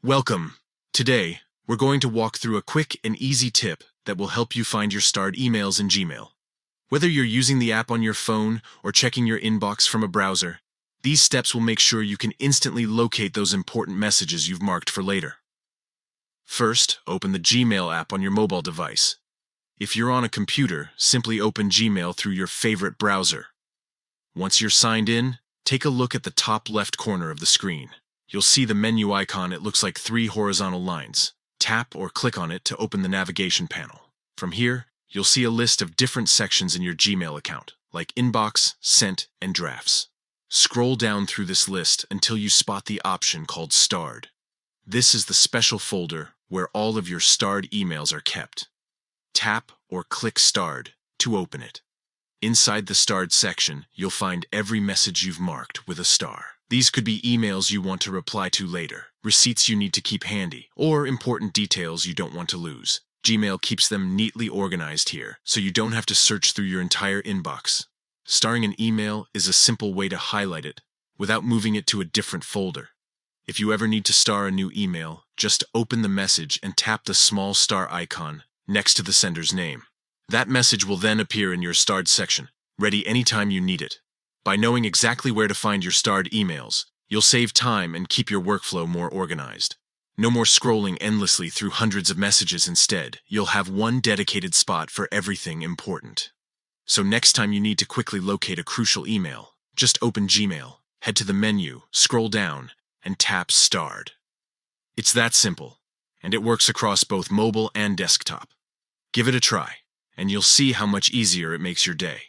Welcome. Today, we're going to walk through a quick and easy tip that will help you find your starred emails in Gmail. Whether you're using the app on your phone or checking your inbox from a browser, these steps will make sure you can instantly locate those important messages you've marked for later. First, open the Gmail app on your mobile device. If you're on a computer, simply open Gmail through your favorite browser. Once you're signed in, take a look at the top left corner of the screen. You'll see the menu icon. It looks like 3 horizontal lines. Tap or click on it to open the navigation panel. From here, you'll see a list of different sections in your Gmail account, like Inbox, Sent, and Drafts. Scroll down through this list until you spot the option called Starred. This is the special folder where all of your starred emails are kept. Tap or click Starred to open it. Inside the Starred section, you'll find every message you've marked with a star. These could be emails you want to reply to later, receipts you need to keep handy, or important details you don't want to lose. Gmail keeps them neatly organized here, so you don't have to search through your entire inbox. Starring an email is a simple way to highlight it, without moving it to a different folder. If you ever need to star a new email, just open the message and tap the small star icon next to the sender's name. That message will then appear in your starred section, ready anytime you need it. By knowing exactly where to find your starred emails, you'll save time and keep your workflow more organized. No more scrolling endlessly through hundreds of messages. Instead, you'll have one dedicated spot for everything important. So next time you need to quickly locate a crucial email, just open Gmail, head to the menu, scroll down, and tap Starred. It's that simple, and it works across both mobile and desktop. Give it a try, and you'll see how much easier it makes your day.